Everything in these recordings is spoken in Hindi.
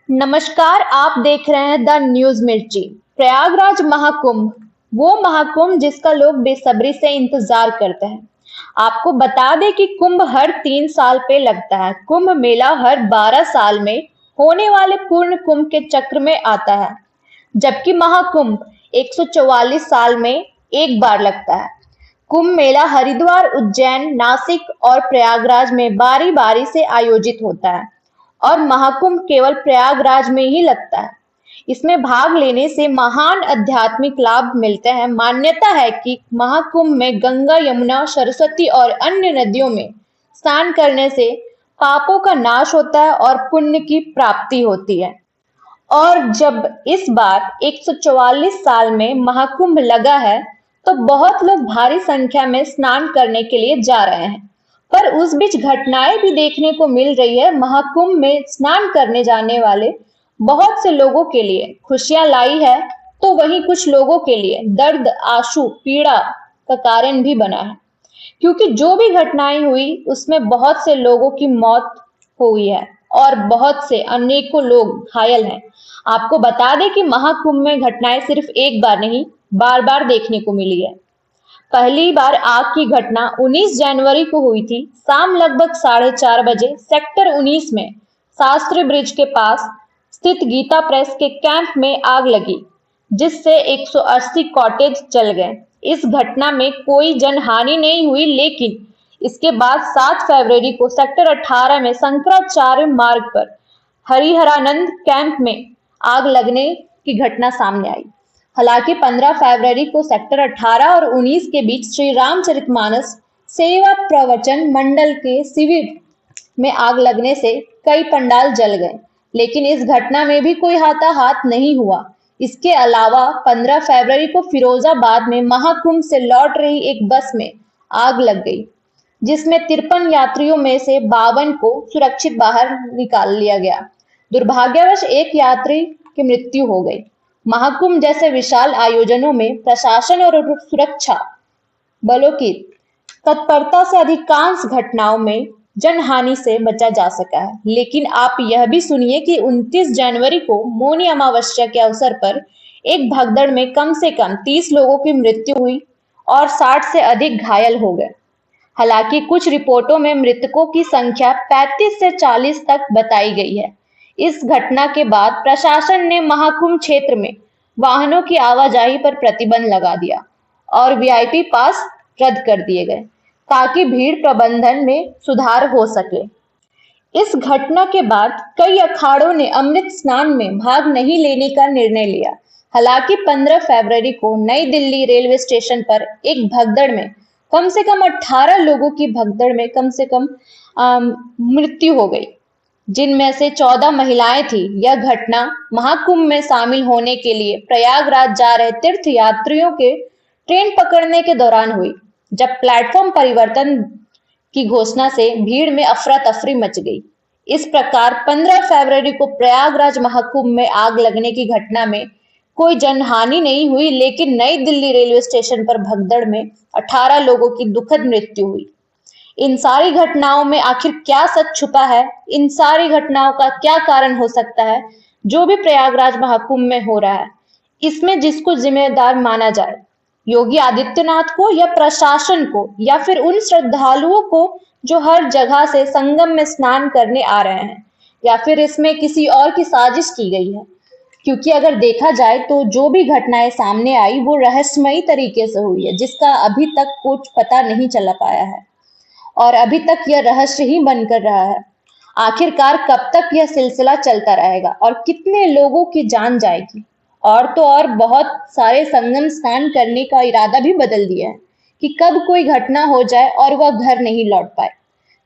नमस्कार, आप देख रहे हैं द न्यूज मिर्ची। प्रयागराज महाकुंभ, वो महाकुंभ जिसका लोग बेसब्री से इंतजार करते हैं। आपको बता दें कि कुंभ हर 3 साल पे लगता है। कुंभ मेला हर 12 साल में होने वाले पूर्ण कुंभ के चक्र में आता है, जबकि महाकुंभ 144 साल में एक बार लगता है। कुंभ मेला हरिद्वार, उज्जैन, नासिक और प्रयागराज में बारी बारी से आयोजित होता है और महाकुंभ केवल प्रयागराज में ही लगता है। इसमें भाग लेने से महान आध्यात्मिक लाभ मिलते हैं। मान्यता है कि महाकुंभ में गंगा, यमुना, सरस्वती और अन्य नदियों में स्नान करने से पापों का नाश होता है और पुण्य की प्राप्ति होती है। और जब इस बार 144 साल में महाकुंभ लगा है, तो बहुत लोग भारी संख्या में स्नान करने के लिए जा रहे हैं। पर उस बीच घटनाएं भी देखने को मिल रही है। महाकुंभ में स्नान करने जाने वाले बहुत से लोगों के लिए खुशियां लाई है, तो वहीं कुछ लोगों के लिए दर्द, आंसू, पीड़ा का कारण भी बना है, क्योंकि जो भी घटनाएं हुई उसमें बहुत से लोगों की मौत हुई है और बहुत से अनेकों लोग घायल हैं। आपको बता दें कि महाकुंभ में घटनाएं सिर्फ एक बार नहीं, बार बार देखने को मिली है। पहली बार आग की घटना 19 जनवरी को हुई थी। शाम लगभग 4:30 बजे सेक्टर 19 में शास्त्री ब्रिज के पास स्थित गीता प्रेस के कैंप में आग लगी, जिससे 180 कॉटेज जल गए। इस घटना में कोई जनहानि नहीं हुई, लेकिन इसके बाद 7 फरवरी को सेक्टर 18 में शंकराचार्य मार्ग पर हरिहरानंद कैंप में आग लगने की घटना सामने आई। हालांकि 15 फरवरी को सेक्टर 18 और 19 के बीच श्री रामचरितमानस सेवा प्रवचन मंडल के शिविर में आग लगने से कई पंडाल जल गए, लेकिन इस घटना में भी कोई हाथाहाथ नहीं हुआ। इसके अलावा 15 फरवरी को फिरोजाबाद में महाकुंभ से लौट रही एक बस में आग लग गई, जिसमें 53 यात्रियों में से 52 को सुरक्षित बाहर निकाल लिया गया। दुर्भाग्यवश एक यात्री की मृत्यु हो गई। महाकुंभ जैसे विशाल आयोजनों में प्रशासन और सुरक्षा बलों की तत्परता से अधिकांश घटनाओं में जनहानि से बचा जा सका है। लेकिन आप यह भी सुनिए कि 29 जनवरी को मौनी अमावस्या के अवसर पर एक भगदड़ में कम से कम 30 लोगों की मृत्यु हुई और 60 से अधिक घायल हो गए। हालांकि कुछ रिपोर्टों में मृतकों की संख्या 35 से 40 तक बताई गई है। इस घटना के बाद प्रशासन ने महाकुंभ क्षेत्र में वाहनों की आवाजाही पर प्रतिबंध लगा दिया और वीआईपी पास रद्द कर दिए गए, ताकि भीड़ प्रबंधन में सुधार हो सके। इस घटना के बाद कई अखाड़ों ने अमृत स्नान में भाग नहीं लेने का निर्णय लिया। हालांकि 15 फरवरी को नई दिल्ली रेलवे स्टेशन पर एक भगदड़ में कम से कम 18 लोगों की भगदड़ में कम से कम मृत्यु हो गई, जिनमें से 14 महिलाएं थी। यह घटना महाकुंभ में शामिल होने के लिए प्रयागराज जा रहे तीर्थ यात्रियों के ट्रेन पकड़ने के दौरान हुई, जब प्लेटफॉर्म परिवर्तन की घोषणा से भीड़ में अफरा तफरी मच गई। इस प्रकार 15 फरवरी को प्रयागराज महाकुंभ में आग लगने की घटना में कोई जनहानि नहीं हुई, लेकिन नई दिल्ली रेलवे स्टेशन पर भगदड़ में 18 लोगों की दुखद मृत्यु हुई। इन सारी घटनाओं में आखिर क्या सच छुपा है? इन सारी घटनाओं का क्या कारण हो सकता है? जो भी प्रयागराज महाकुंभ में हो रहा है, इसमें जिसको जिम्मेदार माना जाए, योगी आदित्यनाथ को या प्रशासन को या फिर उन श्रद्धालुओं को जो हर जगह से संगम में स्नान करने आ रहे हैं, या फिर इसमें किसी और की साजिश की गई है? क्योंकि अगर देखा जाए तो जो भी घटनाएं सामने आई वो रहस्यमयी तरीके से हुई है, जिसका अभी तक कुछ पता नहीं चला पाया है और अभी तक यह रहस्य ही बनकर रहा है। आखिरकार कब तक यह सिलसिला चलता रहेगा और कितने लोगों की जान जाएगी? और तो और बहुत सारे संगम स्नान करने का इरादा भी बदल दिया है कि कब कोई घटना हो जाए और वह घर नहीं लौट पाए,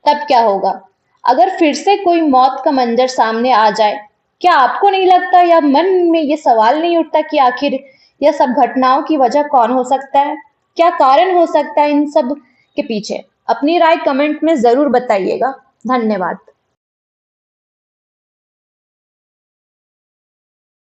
तब क्या होगा? अगर फिर से कोई मौत का मंजर सामने आ जाए, क्या आपको नहीं लगता या मन में ये सवाल नहीं उठता कि आखिर यह सब घटनाओं की वजह कौन हो सकता है? क्या कारण हो सकता है इन सब के पीछे? अपनी राय कमेंट में जरूर बताइएगा। धन्यवाद।